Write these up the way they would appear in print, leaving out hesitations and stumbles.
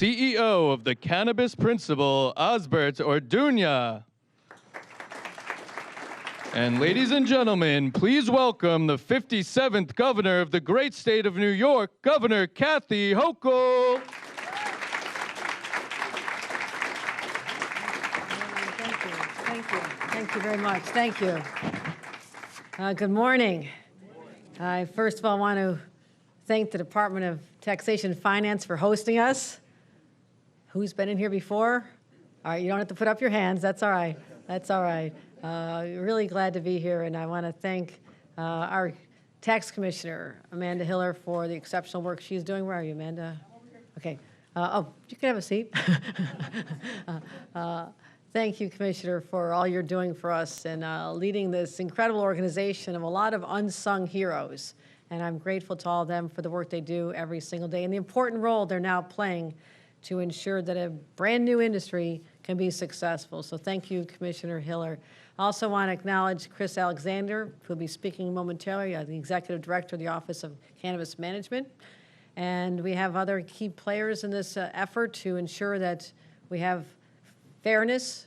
CEO of the Cannabis Principal, Osbert Orduña. And ladies and gentlemen, please welcome the 57th Governor of the great state of New York, Governor Kathy Hochul. Thank you very much. Thank you. Good morning. I first of all want to thank the Department of Taxation and Finance for hosting us. Who's been in here before? All right, you don't have to put up your hands. That's all right. That's all right. Really glad to be here, and I want to thank our tax commissioner, Amanda Hiller, for the exceptional work she's doing. Where are you, Amanda? Okay. Oh, you can have a seat. Thank you, Commissioner, for all you're doing for us and leading this incredible organization of a lot of unsung heroes. And I'm grateful to all of them for the work they do every single day and the important role they're now playing to ensure that a brand new industry can be successful. So thank you, Commissioner Hiller. I also want to acknowledge Chris Alexander, who will be speaking momentarily, the Executive Director of the Office of Cannabis Management. And we have other key players in this effort to ensure that we have fairness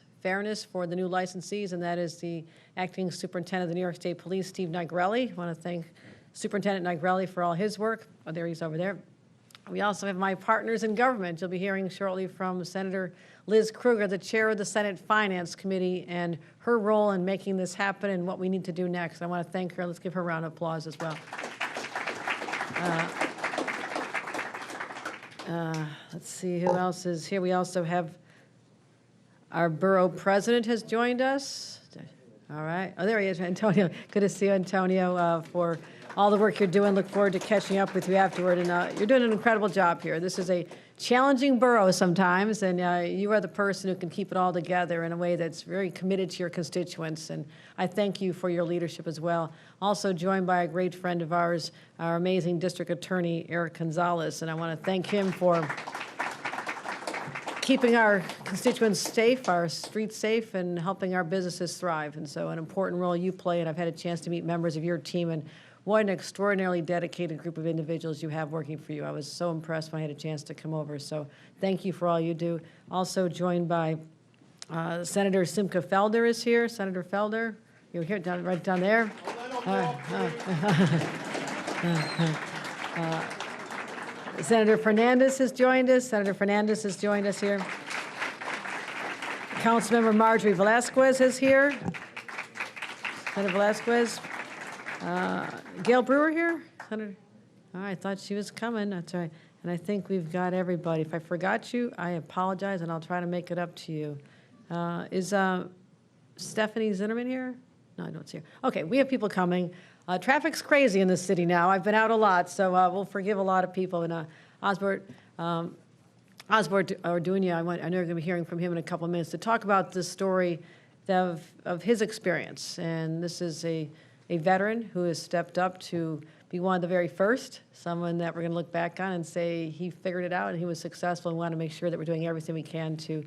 for the new licensees, and that is the Acting Superintendent of the New York State Police, Steve Nigrelli. I want to thank Superintendent Nigrelli for all his work. Oh, there he's over there. We also have my partners in government. You'll be hearing shortly from Senator Liz Krueger, the chair of the Senate Finance Committee, and her role in making this happen and what we need to do next. I want to thank her. Let's give her a round of applause as well. Let's see who else is here. We also have our borough president has joined us. All right. Oh, there he is, Antonio. Good to see you, Antonio, for all the work you're doing. Look forward to catching up with you afterward. And you're doing an incredible job here. This is a challenging borough sometimes, and you are the person who can keep it all together in a way that's very committed to your constituents. And I thank you for your leadership as well. Also joined by a great friend of ours, our amazing district attorney, Eric Gonzalez. And I want to thank him for keeping our constituents safe, our streets safe, and helping our businesses thrive. And so an important role you play, and I've had a chance to meet members of your team, and what an extraordinarily dedicated group of individuals you have working for you. I was so impressed when I had a chance to come over. So thank you for all you do. Also joined by Senator Simcha Felder is here. Senator Felder, you're here, right down there. Senator Fernandez has joined us. Senator Fernandez has joined us here. Councilmember Marjorie Velasquez is here. Senator Velasquez. Gail Brewer here? Senator? Oh, I thought she was coming. That's right. And I think we've got everybody. If I forgot you, I apologize, and I'll try to make it up to you. Is Stephanie Zinnerman here? No, I don't see her. Okay, we have people coming. Traffic's crazy in this city now. I've been out a lot, so we'll forgive a lot of people. And Osbert Orduña, I know you're going to be hearing from him in a couple of minutes to talk about the story of his experience. And this is a veteran who has stepped up to be one of the very first, someone that we're going to look back on and say he figured it out and he was successful, and we want to make sure that we're doing everything we can to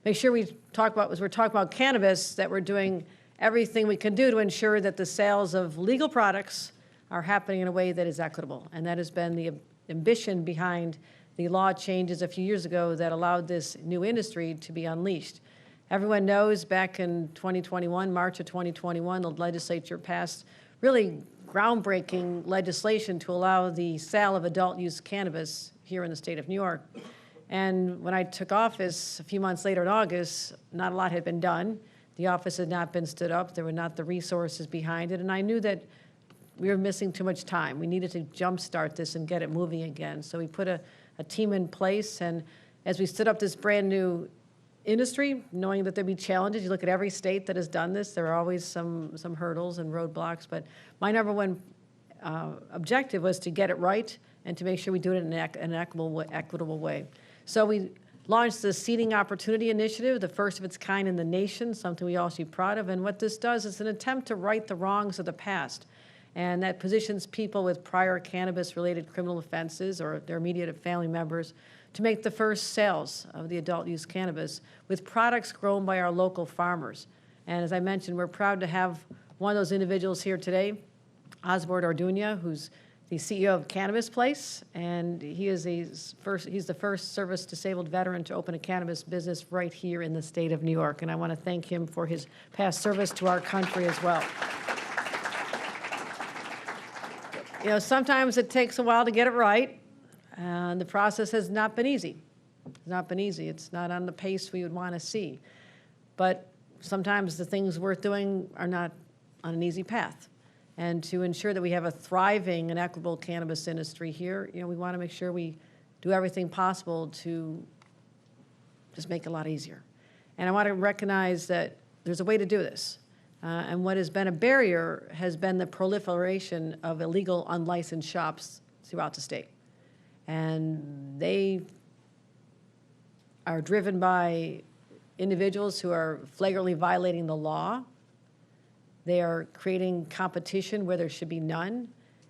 make sure we're talking about cannabis, that we're doing everything we can do to ensure that the sales of legal products are happening in a way that is equitable. And that has been the ambition behind the law changes a few years ago that allowed this new industry to be unleashed. Everyone knows back in 2021, March of 2021, the legislature passed really groundbreaking legislation to allow the sale of adult use cannabis here in the state of New York. And when I took office a few months later in August, not a lot had been done. The office had not been stood up. There were not the resources behind it. And I knew that we were missing too much time. We needed to jumpstart this and get it moving again. So we put a team in place. And as we stood up this brand new industry, knowing that there'd be challenges, you look at every state that has done this, there are always some hurdles and roadblocks. But my number one objective was to get it right and to make sure we do it in an equitable way. So we launched the Seeding Opportunity Initiative, the first of its kind in the nation, something we all should be proud of. And what this does is an attempt to right the wrongs of the past. And that positions people with prior cannabis-related criminal offenses or their immediate family members to make the first sales of the adult use cannabis with products grown by our local farmers. And as I mentioned, we're proud to have one of those individuals here today, Osbert Orduña, who's the CEO of Cannabis Place, and he's the first service-disabled veteran to open a cannabis business right here in the state of New York, and I want to thank him for his past service to our country as well. You know, sometimes it takes a while to get it right, and the process has not been easy. It's not been easy. It's not on the pace we would want to see. But sometimes the things worth doing are not on an easy path. And to ensure that we have a thriving and equitable cannabis industry here, you know, we want to make sure we do everything possible to just make it a lot easier. And I want to recognize that there's a way to do this. And what has been a barrier has been the proliferation of illegal, unlicensed shops throughout the state. And they are driven by individuals who are flagrantly violating the law. They are creating competition where there should be none.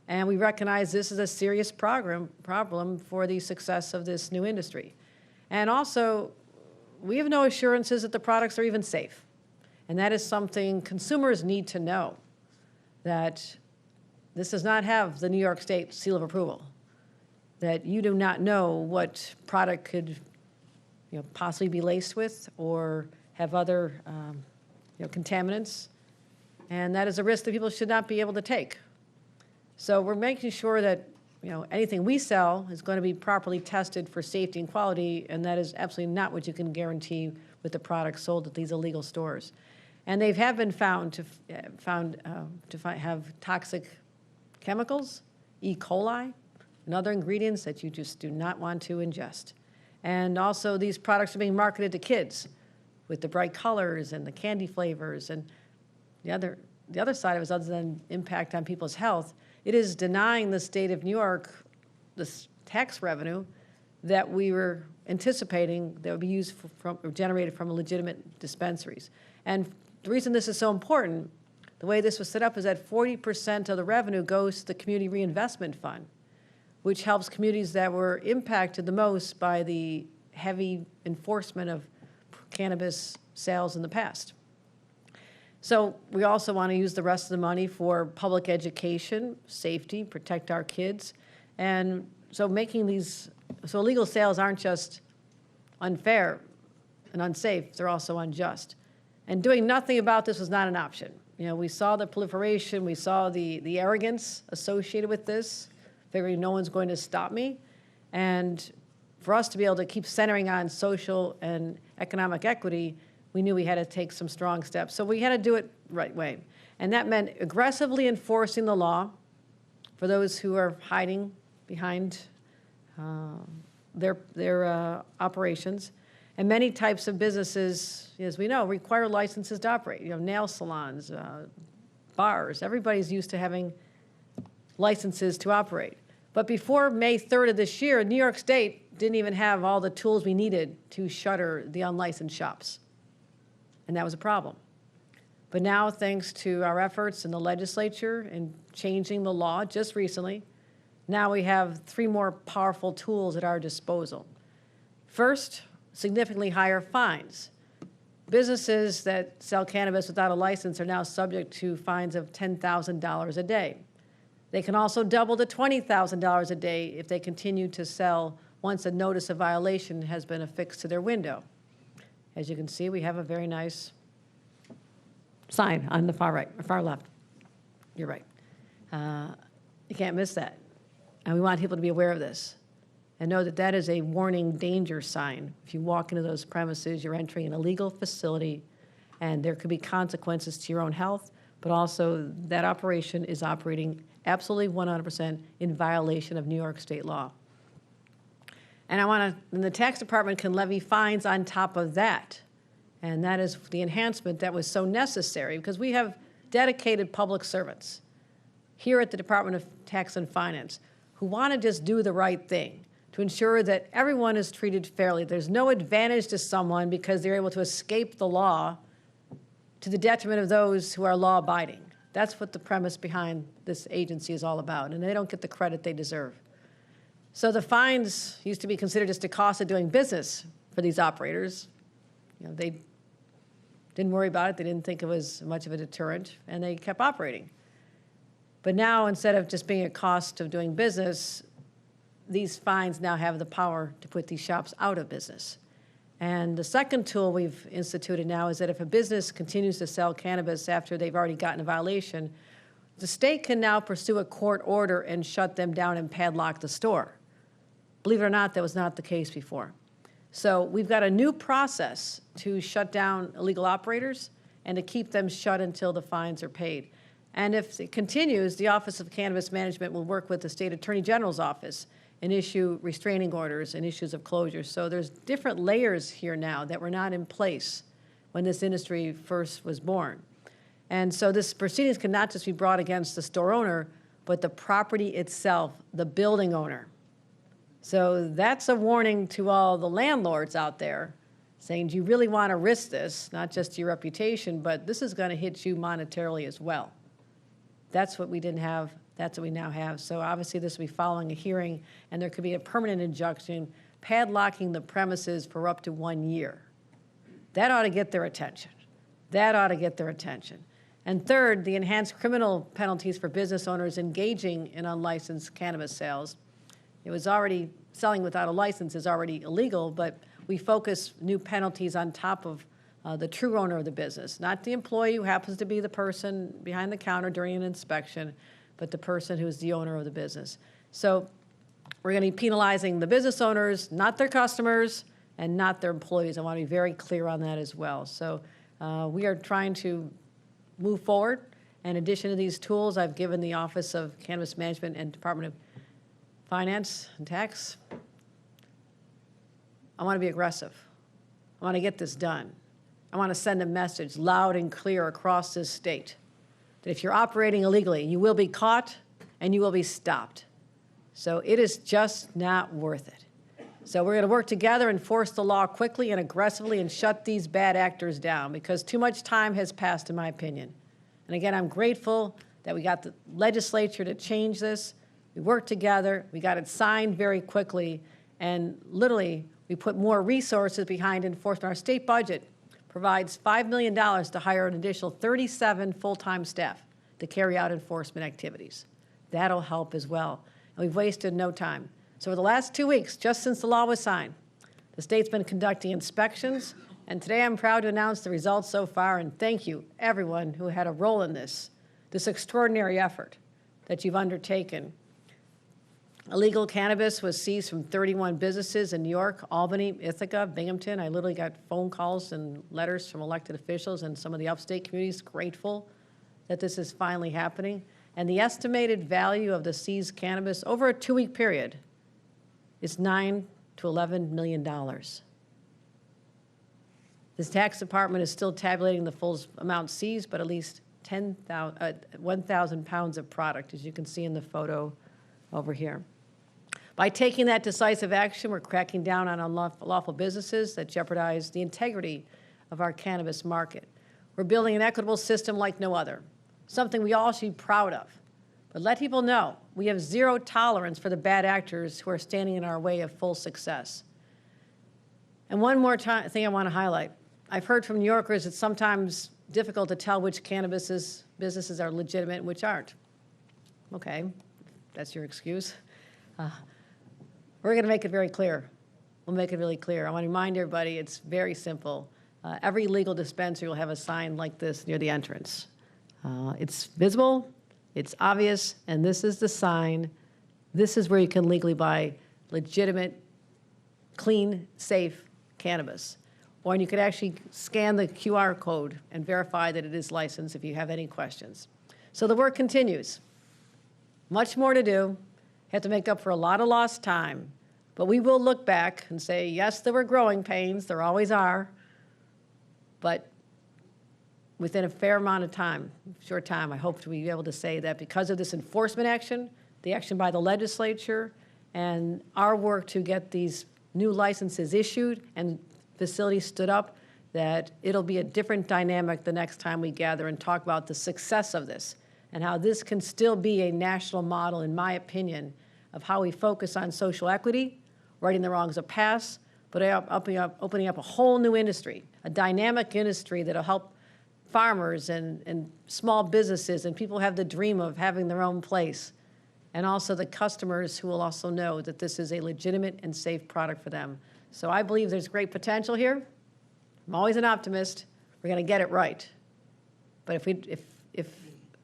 And we recognize this is a serious problem for the success of this new industry. And also, we have no assurances that the products are even safe. And that is something consumers need to know, that this does not have the New York State seal of approval, that you do not know what product could possibly be laced with or have other contaminants. And that is a risk that people should not be able to take. So we're making sure that anything we sell is going to be properly tested for safety and quality, and that is absolutely not what you can guarantee with the products sold at these illegal stores. And they have been found to have toxic chemicals, E. coli, and other ingredients that you just do not want to ingest. And also, these products are being marketed to kids with the bright colors and the candy flavors. And the other side of it is, other than impact on people's health, it is denying the state of New York this tax revenue that we were anticipating that would be used or generated from legitimate dispensaries. And the reason this is so important, the way this was set up, is that 40% of the revenue goes to the Community Reinvestment Fund, which helps communities that were impacted the most by the heavy enforcement of cannabis sales in the past. So we also want to use the rest of the money for public education, safety, protect our kids. And so so illegal sales aren't just unfair and unsafe, they're also unjust. And doing nothing about this was not an option. We saw the proliferation, we saw the arrogance associated with this, figuring no one's going to stop me. And for us to be able to keep centering on social and economic equity, we knew we had to take some strong steps. So we had to do it the right way. And that meant aggressively enforcing the law for those who are hiding behind their operations. And many types of businesses, as we know, require licenses to operate. Nail salons, bars, everybody's used to having licenses to operate. But before May 3rd of this year, New York State didn't even have all the tools we needed to shutter the unlicensed shops. And that was a problem. But now, thanks to our efforts in the legislature and changing the law just recently, now we have 3 more powerful tools at our disposal. First, significantly higher fines. Businesses that sell cannabis without a license are now subject to fines of $10,000 a day. They can also double to $20,000 a day if they continue to sell once a notice of violation has been affixed to their window. As you can see, we have a very nice sign on the far left. You're right. You can't miss that. And we want people to be aware of this and know that that is a warning danger sign. If you walk into those premises, you're entering an illegal facility, and there could be consequences to your own health, but also that operation is operating absolutely 100% in violation of New York state law. And the tax department can levy fines on top of that. And that is the enhancement that was so necessary, because we have dedicated public servants here at the Department of Tax and Finance who want to just do the right thing to ensure that everyone is treated fairly. There's no advantage to someone because they're able to escape the law to the detriment of those who are law-abiding. That's what the premise behind this agency is all about, and they don't get the credit they deserve. So the fines used to be considered just a cost of doing business for these operators. They didn't worry about it. They didn't think it was much of a deterrent, and they kept operating. But now, instead of just being a cost of doing business, these fines now have the power to put these shops out of business. And the second tool we've instituted now is that if a business continues to sell cannabis after they've already gotten a violation, the state can now pursue a court order and shut them down and padlock the store. Believe it or not, that was not the case before. So we've got a new process to shut down illegal operators and to keep them shut until the fines are paid. And if it continues, the Office of Cannabis Management will work with the State Attorney General's office and issue restraining orders and issues of closure. So there's different layers here now that were not in place when this industry first was born. And so this proceedings can not just be brought against the store owner, but the property itself, the building owner. So that's a warning to all the landlords out there saying, do you really want to risk this, not just your reputation, but this is going to hit you monetarily as well. That's what we didn't have. That's what we now have. So obviously this will be following a hearing, and there could be a permanent injunction padlocking the premises for up to 1 year. That ought to get their attention. That ought to get their attention. And third, the enhanced criminal penalties for business owners engaging in unlicensed cannabis sales. It was already, selling without a license is already illegal, but we focus new penalties on top of the true owner of the business, not the employee who happens to be the person behind the counter during an inspection, but the person who's the owner of the business. So we're going to be penalizing the business owners, not their customers, and not their employees. I want to be very clear on that as well. So we are trying to move forward. In addition to these tools, I've given the Office of Cannabis Management and Department of Finance and Tax. I want to be aggressive. I want to get this done. I want to send a message loud and clear across this state that if you're operating illegally, you will be caught and you will be stopped. So it is just not worth it. So we're going to work together, enforce the law quickly and aggressively, and shut these bad actors down, because too much time has passed, in my opinion. And again, I'm grateful that we got the legislature to change this. We worked together. We got it signed very quickly. And literally, we put more resources behind enforcement. Our state budget provides $5 million to hire an additional 37 full-time staff to carry out enforcement activities. That'll help as well. And we've wasted no time. So for the last 2 weeks, just since the law was signed, the state's been conducting inspections, and today I'm proud to announce the results so far, and thank you, everyone who had a role in this extraordinary effort that you've undertaken. Illegal cannabis was seized from 31 businesses in New York, Albany, Ithaca, Binghamton. I literally got phone calls and letters from elected officials and some of the upstate communities grateful that this is finally happening. And the estimated value of the seized cannabis over a 2-week period is $9 to $11 million. This tax department is still tabulating the full amount seized, but at least 1,000 pounds of product, as you can see in the photo over here. By taking that decisive action, we're cracking down on unlawful businesses that jeopardize the integrity of our cannabis market. We're building an equitable system like no other, something we all should be proud of. But let people know we have zero tolerance for the bad actors who are standing in our way of full success. And one more thing I want to highlight. I've heard from New Yorkers it's sometimes difficult to tell which cannabis businesses are legitimate and which aren't. Okay, that's your excuse. We're going to make it very clear. We'll make it really clear. I want to remind everybody it's very simple. Every legal dispensary will have a sign like this near the entrance. It's visible, it's obvious, and this is the sign. This is where you can legally buy legitimate, clean, safe cannabis. Or you could actually scan the QR code and verify that it is licensed if you have any questions. So the work continues. Much more to do. Have to make up for a lot of lost time. But we will look back and say, yes, there were growing pains. There always are. But within a fair amount of time, short time, I hope to be able to say that because of this enforcement action, the action by the legislature, and our work to get these new licenses issued and facilities stood up, that it'll be a different dynamic the next time we gather and talk about the success of this and how this can still be a national model, in my opinion, of how we focus on social equity, righting the wrongs of past, but opening up a whole new industry, a dynamic industry that'll help farmers and small businesses, and people have the dream of having their own place. And also the customers who will also know that this is a legitimate and safe product for them. So I believe there's great potential here. I'm always an optimist. We're going to get it right. But if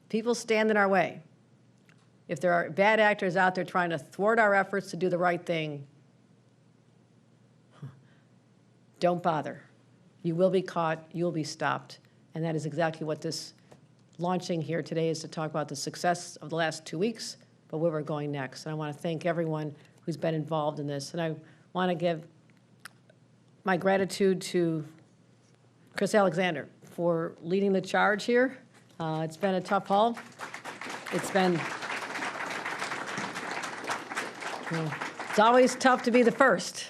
people stand in our way, if there are bad actors out there trying to thwart our efforts to do the right thing, don't bother. You will be caught, you will be stopped. And that is exactly what this launching here today is, to talk about the success of the last 2 weeks, but where we're going next. And I want to thank everyone who's been involved in this. And I want to give my gratitude to Chris Alexander for leading the charge here. It's been a tough haul. It's always tough to be the first.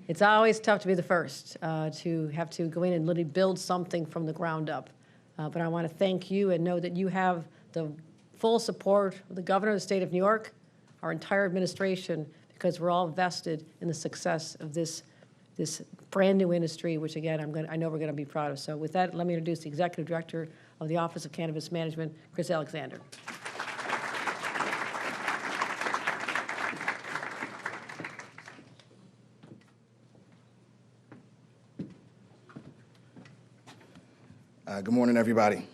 It's always tough to be the first, to have to go in and literally build something from the ground up. But I want to thank you and know that you have the full support of the governor of the state of New York, our entire administration, because we're all vested in the success of this brand new industry, which again, I know we're going to be proud of. So with that, let me introduce the Executive Director of the Office of Cannabis Management, Chris Alexander. Good morning, everybody.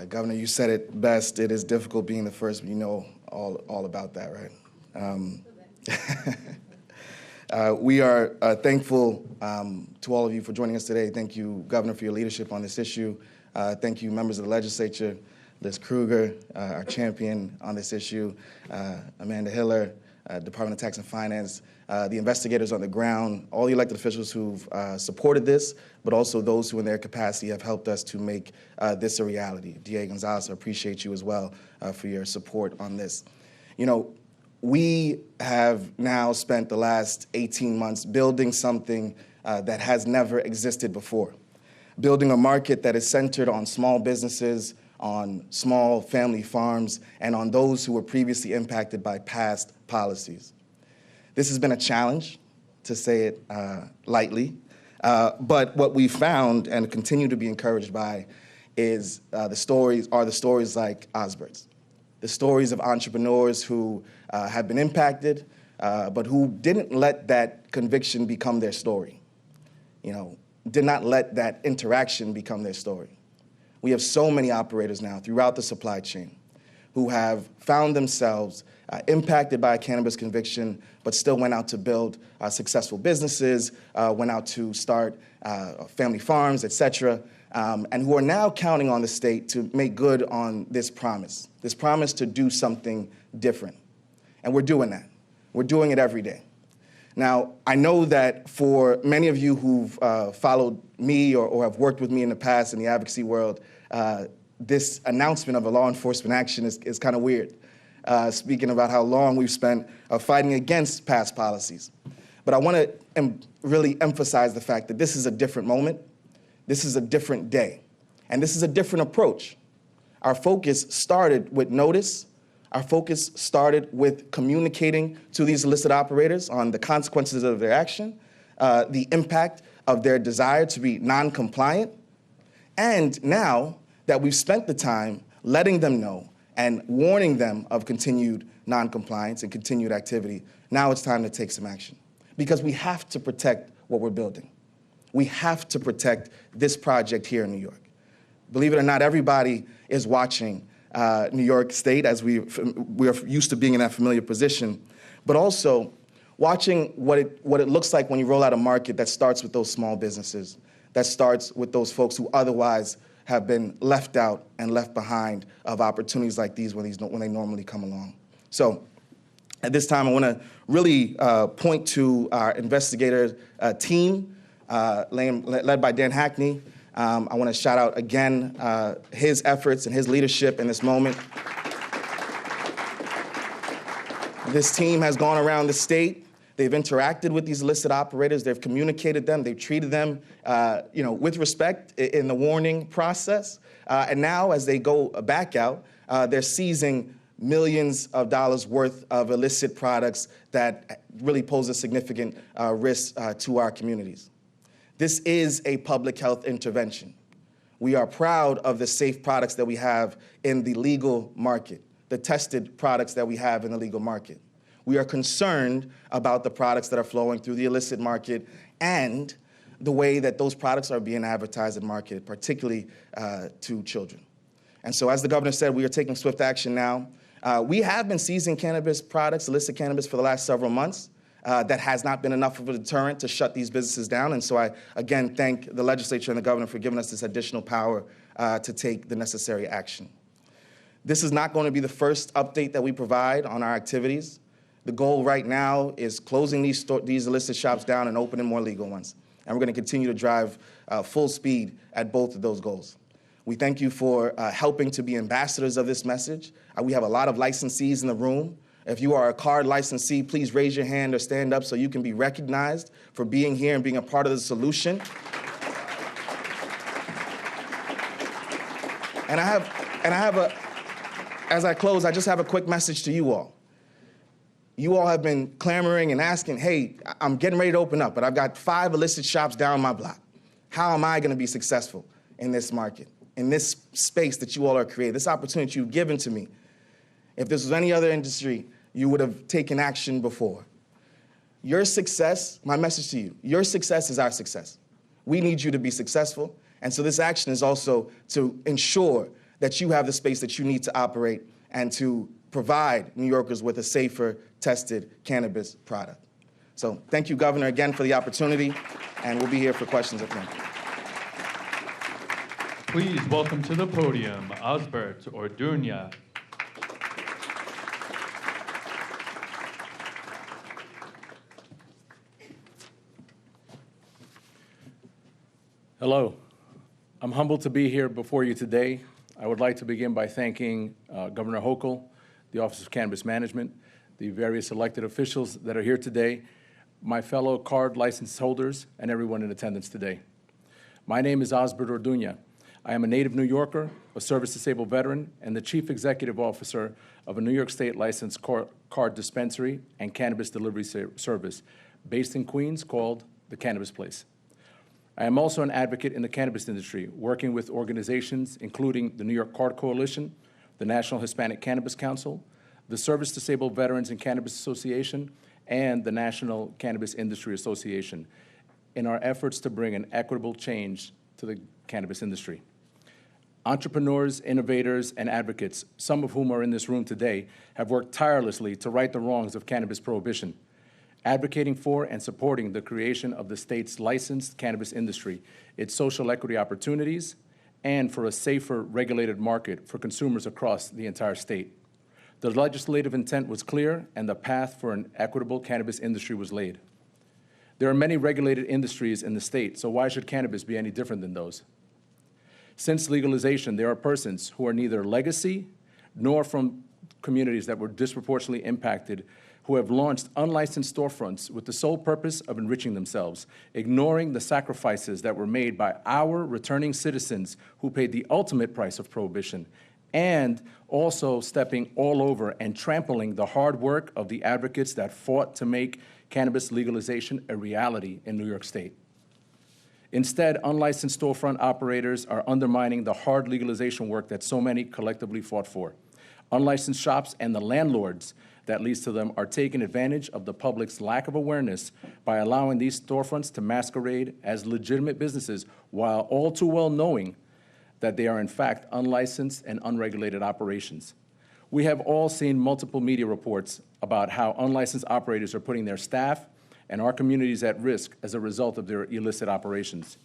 Governor, you said it best. It is difficult being the first, but you know all about that, right? We are thankful to all of you for joining us today. Thank you, Governor, for your leadership on this issue. Thank you, members of the legislature, Liz Kruger, our champion on this issue, Amanda Hiller, Department of Tax and Finance, the investigators on the ground, all the elected officials who've supported this, but also those who in their capacity have helped us to make this a reality. DA Gonzalez, I appreciate you as well for your support on this. You know, we have now spent the last 18 months building something that has never existed before, building a market that is centered on small businesses, on small family farms, and on those who were previously impacted by past policies. This has been a challenge, to say it lightly, but what we found and continue to be encouraged by is the stories like Osbert's, the stories of entrepreneurs who have been impacted, but who didn't let that conviction become their story, did not let that interaction become their story. We have so many operators now throughout the supply chain who have found themselves impacted by a cannabis conviction, but still went out to build successful businesses, went out to start family farms, et cetera, and who are now counting on the state to make good on this promise to do something different. And we're doing that. We're doing it every day. Now, I know that for many of you who've followed me or have worked with me in the past in the advocacy world, this announcement of a law enforcement action is kind of weird, speaking about how long we've spent fighting against past policies. But I want to really emphasize the fact that this is a different moment, this is a different day, and this is a different approach. Our focus started with notice. Our focus started with communicating to these illicit operators on the consequences of their action, the impact of their desire to be non-compliant, and now that we've spent the time letting them know and warning them of continued non-compliance and continued activity, now it's time to take some action. Because we have to protect what we're building. We have to protect this project here in New York. Believe it or not, everybody is watching New York State, as we're used to being in that familiar position, but also watching what it looks like when you roll out a market that starts with those small businesses, that starts with those folks who otherwise have been left out and left behind of opportunities like these when they normally come along. So at this time, I want to really point to our investigator team, led by Dan Hackney. I want to shout out again his efforts and his leadership in this moment. This team has gone around the state. They've interacted with these illicit operators. They've communicated them. They've treated them, with respect in the warning process. And now, as they go back out, they're seizing millions of dollars worth of illicit products that really pose a significant risk to our communities. This is a public health intervention. We are proud of the safe products that we have in the legal market, the tested products that we have in the legal market. We are concerned about the products that are flowing through the illicit market and the way that those products are being advertised and marketed, particularly to children. And so, as the governor said, we are taking swift action now. We have been seizing cannabis products, illicit cannabis, for the last several months. That has not been enough of a deterrent to shut these businesses down. And so I, again, thank the legislature and the governor for giving us this additional power to take the necessary action. This is not going to be the first update that we provide on our activities. The goal right now is closing these illicit shops down and opening more legal ones. And we're going to continue to drive full speed at both of those goals. We thank you for helping to be ambassadors of this message. We have a lot of licensees in the room. If you are a card licensee, please raise your hand or stand up so you can be recognized for being here and being a part of the solution. And as I close, I just have a quick message to you all. You all have been clamoring and asking, hey, I'm getting ready to open up, but I've got 5 illicit shops down my block. How am I going to be successful in this market, in this space that you all are creating, this opportunity you've given to me? If this was any other industry, you would have taken action before. Your success, my message to you, your success is our success. We need you to be successful. And so this action is also to ensure that you have the space that you need to operate and to provide New Yorkers with a safer, tested cannabis product. So thank you, Governor, again for the opportunity, and we'll be here for questions at the end. Please welcome to the podium, Osbert Orduña. Hello. I'm humbled to be here before you today. I would like to begin by thanking Governor Hochul, the Office of Cannabis Management, the various elected officials that are here today, my fellow card license holders, and everyone in attendance today. My name is Osbert Orduña. I am a native New Yorker, a service-disabled veteran, and the Chief Executive Officer of a New York State licensed card dispensary and cannabis delivery service based in Queens called The Cannabis Place. I am also an advocate in the cannabis industry, working with organizations including the New York Card Coalition, the National Hispanic Cannabis Council, the Service Disabled Veterans and Cannabis Association, and the National Cannabis Industry Association in our efforts to bring an equitable change to the cannabis industry. Entrepreneurs, innovators, and advocates, some of whom are in this room today, have worked tirelessly to right the wrongs of cannabis prohibition, advocating for and supporting the creation of the state's licensed cannabis industry, its social equity opportunities, and for a safer, regulated market for consumers across the entire state. The legislative intent was clear, and the path for an equitable cannabis industry was laid. There are many regulated industries in the state, so why should cannabis be any different than those? Since legalization, there are persons who are neither legacy nor from communities that were disproportionately impacted who have launched unlicensed storefronts with the sole purpose of enriching themselves, ignoring the sacrifices that were made by our returning citizens who paid the ultimate price of prohibition, and also stepping all over and trampling the hard work of the advocates that fought to make cannabis legalization a reality in New York State. Instead, unlicensed storefront operators are undermining the hard legalization work that so many collectively fought for. Unlicensed shops and the landlords that leads to them are taking advantage of the public's lack of awareness by allowing these storefronts to masquerade as legitimate businesses while all too well knowing that they are in fact unlicensed and unregulated operations. We have all seen multiple media reports about how unlicensed operators are putting their staff and our communities at risk as a result of their illicit operations.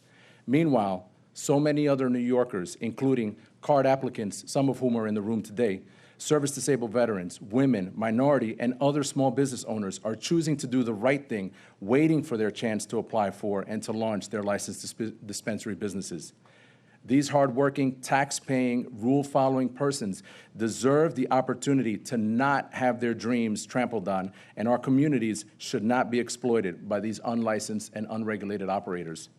Meanwhile, so many other New Yorkers, including card applicants, some of whom are in the room today, service-disabled veterans, women, minority, and other small business owners are choosing to do the right thing, waiting for their chance to apply for and to launch their licensed dispensary businesses. These hardworking, tax-paying, rule-following persons deserve the opportunity to not have their dreams trampled on, and our communities should not be exploited by these unlicensed and unregulated operators.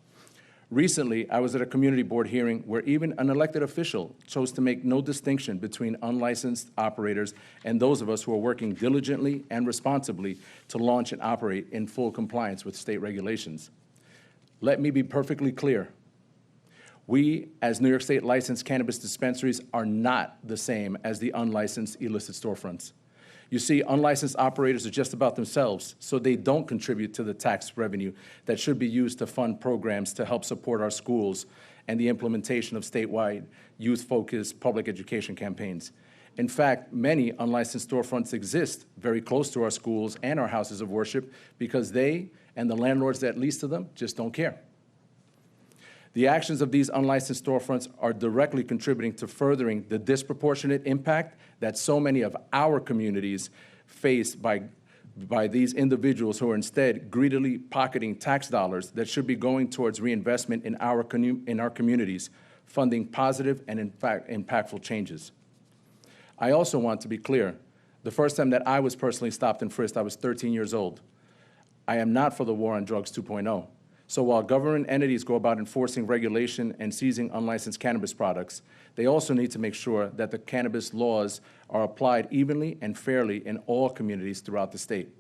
Recently, I was at a community board hearing where even an elected official chose to make no distinction between unlicensed operators and those of us who are working diligently and responsibly to launch and operate in full compliance with state regulations. Let me be perfectly clear. We, as New York State licensed cannabis dispensaries, are not the same as the unlicensed illicit storefronts. You see, unlicensed operators are just about themselves, so they don't contribute to the tax revenue that should be used to fund programs to help support our schools and the implementation of statewide youth-focused public education campaigns. In fact, many unlicensed storefronts exist very close to our schools and our houses of worship because they and the landlords that lease to them just don't care. The actions of these unlicensed storefronts are directly contributing to furthering the disproportionate impact that so many of our communities face by these individuals who are instead greedily pocketing tax dollars that should be going towards reinvestment in our communities, funding positive and, in fact, impactful changes. I also want to be clear. The first time that I was personally stopped and frisked, I was 13 years old. I am not for the war on drugs 2.0. So while government entities go about enforcing regulation and seizing unlicensed cannabis products, they also need to make sure that the cannabis laws are applied evenly and fairly in all communities throughout the state.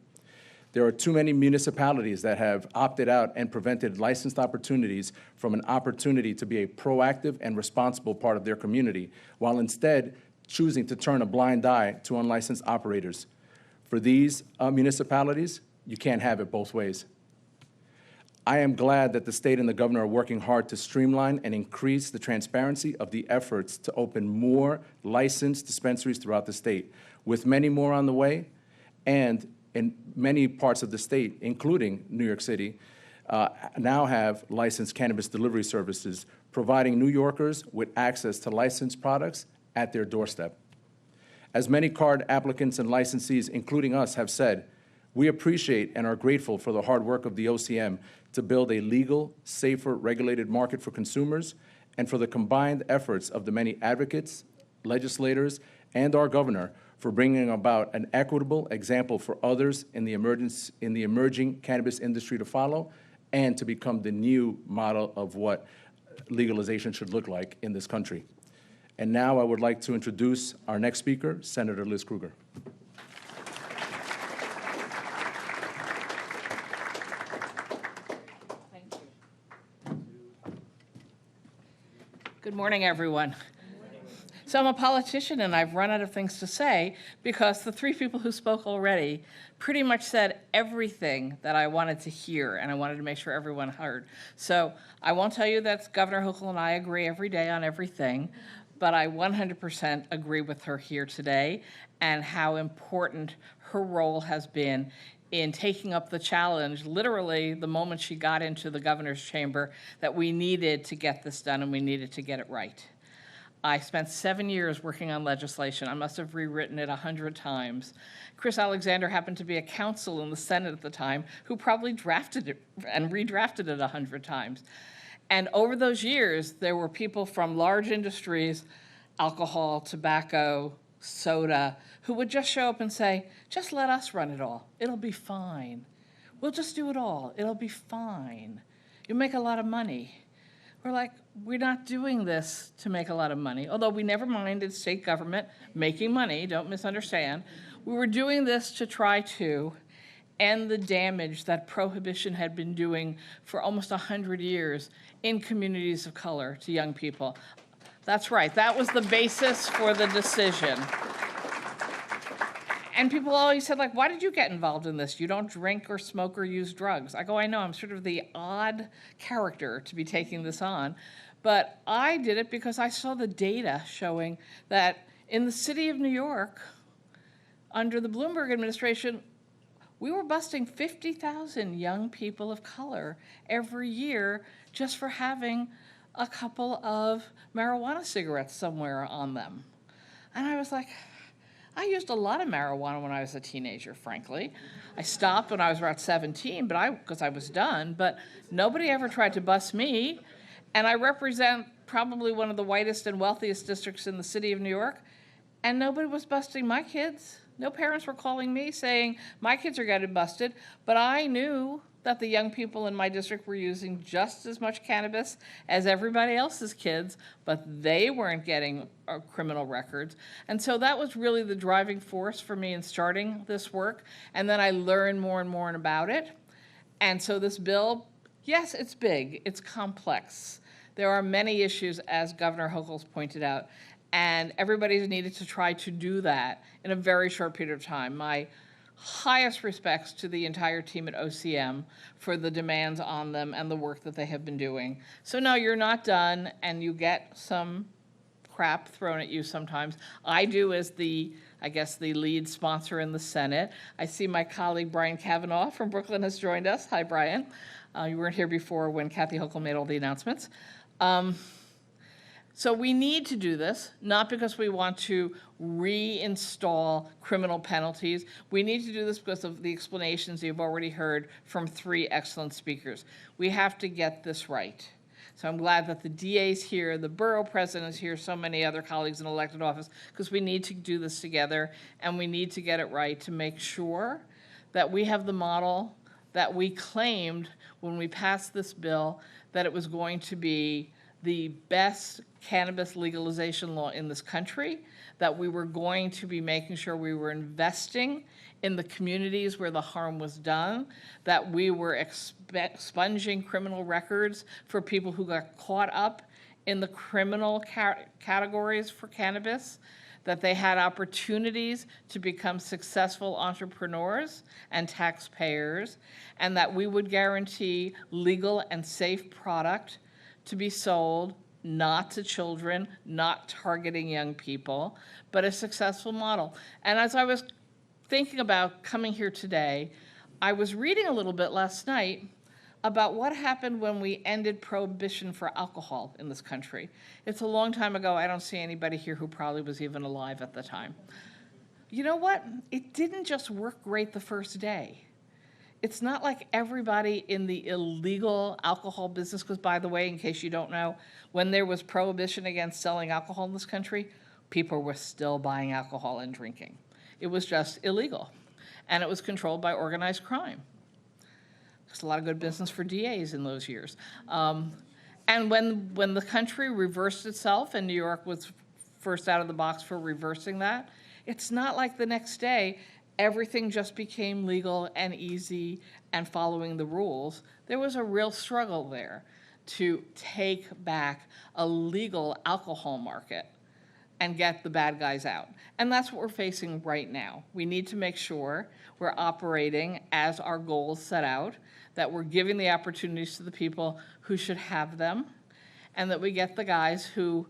There are too many municipalities that have opted out and prevented licensed opportunities from an opportunity to be a proactive and responsible part of their community, while instead choosing to turn a blind eye to unlicensed operators. For these municipalities, you can't have it both ways. I am glad that the state and the governor are working hard to streamline and increase the transparency of the efforts to open more licensed dispensaries throughout the state, with many more on the way, and in many parts of the state, including New York City, now have licensed cannabis delivery services, providing New Yorkers with access to licensed products at their doorstep. As many card applicants and licensees, including us, have said, we appreciate and are grateful for the hard work of the OCM to build a legal, safer, regulated market for consumers, and for the combined efforts of the many advocates, legislators, and our governor for bringing about an equitable example for others in the emerging cannabis industry to follow, and to become the new model of what legalization should look like in this country. And now I would like to introduce our next speaker, Senator Liz Krueger. Good morning, everyone. So I'm a politician, and I've run out of things to say because the three people who spoke already pretty much said everything that I wanted to hear, and I wanted to make sure everyone heard. So I won't tell you that Governor Hochul and I agree every day on everything, but I 100% agree with her here today and how important her role has been in taking up the challenge, literally the moment she got into the governor's chamber, that we needed to get this done and we needed to get it right. I spent 7 years working on legislation. I must have rewritten it 100 times. Chris Alexander happened to be a counsel in the Senate at the time who probably drafted it and redrafted it 100 times. And over those years, there were people from large industries, alcohol, tobacco, soda, who would just show up and say, just let us run it all. It'll be fine. We'll just do it all. It'll be fine. You'll make a lot of money. We're like, we're not doing this to make a lot of money, although we never minded state government making money, don't misunderstand. We were doing this to try to end the damage that prohibition had been doing for almost 100 years in communities of color to young people. That's right, that was the basis for the decision. And people always said, like, why did you get involved in this? You don't drink or smoke or use drugs. I go, I know, I'm sort of the odd character to be taking this on. But I did it because I saw the data showing that in the city of New York, under the Bloomberg administration, we were busting 50,000 young people of color every year just for having a couple of marijuana cigarettes somewhere on them. And I was like, I used a lot of marijuana when I was a teenager, frankly. I stopped when I was about 17, because I was done, but nobody ever tried to bust me. And I represent probably one of the whitest and wealthiest districts in the city of New York, and nobody was busting my kids. No parents were calling me saying, my kids are getting busted, but I knew that the young people in my district were using just as much cannabis as everybody else's kids, but they weren't getting criminal records. And so that was really the driving force for me in starting this work. And then I learned more and more about it. And so this bill, yes, it's big, it's complex. There are many issues, as Governor Hochul's pointed out, and everybody's needed to try to do that in a very short period of time. My highest respects to the entire team at OCM for the demands on them and the work that they have been doing. So no, you're not done, and you get some crap thrown at you sometimes. I do as the lead sponsor in the Senate. I see my colleague Brian Kavanaugh from Brooklyn has joined us. Hi, Brian. You weren't here before when Kathy Hochul made all the announcements. So we need to do this, not because we want to reinstall criminal penalties. We need to do this because of the explanations you've already heard from 3 excellent speakers. We have to get this right. So I'm glad that the DA's here, the borough president is here, so many other colleagues in elected office, because we need to do this together, and we need to get it right to make sure that we have the model that we claimed when we passed this bill, that it was going to be the best cannabis legalization law in this country, that we were going to be making sure we were investing in the communities where the harm was done, that we were expunging criminal records for people who got caught up in the criminal categories for cannabis, that they had opportunities to become successful entrepreneurs and taxpayers, and that we would guarantee legal and safe product to be sold, not to children, not targeting young people, but a successful model. And as I was thinking about coming here today, I was reading a little bit last night about what happened when we ended prohibition for alcohol in this country. It's a long time ago. I don't see anybody here who probably was even alive at the time. You know what? It didn't just work great the first day. It's not like everybody in the illegal alcohol business, because by the way, in case you don't know, when there was prohibition against selling alcohol in this country, people were still buying alcohol and drinking. It was just illegal, and it was controlled by organized crime. There's a lot of good business for DAs in those years. And when the country reversed itself, and New York was first out of the box for reversing that, it's not like the next day everything just became legal and easy and following the rules. There was a real struggle there to take back a legal alcohol market and get the bad guys out. And that's what we're facing right now. We need to make sure we're operating as our goals set out, that we're giving the opportunities to the people who should have them, and that we get the guys who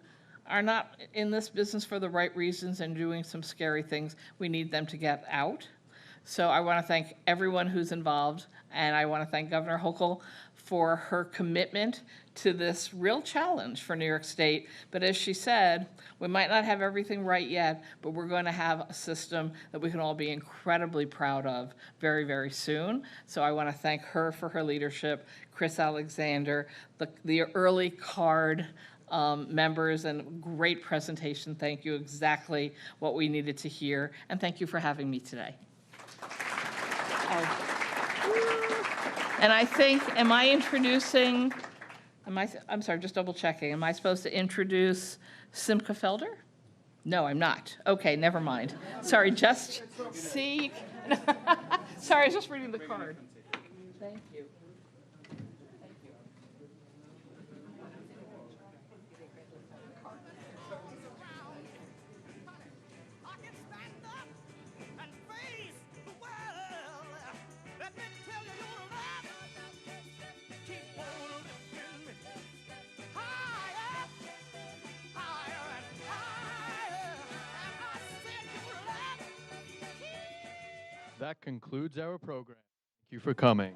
are not in this business for the right reasons and doing some scary things. We need them to get out. So I want to thank everyone who's involved, and I want to thank Governor Hochul for her commitment to this real challenge for New York State. But as she said, we might not have everything right yet, but we're going to have a system that we can all be incredibly proud of very, very soon. So I want to thank her for her leadership, Chris Alexander, the early card members, and great presentation. Thank you. Exactly what we needed to hear. And thank you for having me today. And I think, am I introducing, I'm sorry, just double checking. Am I supposed to introduce Simca Felder? No, I'm not. Okay, never mind. Sorry, just, see? Sorry, I was just reading the card. Thank you. That concludes our program. Thank you for coming.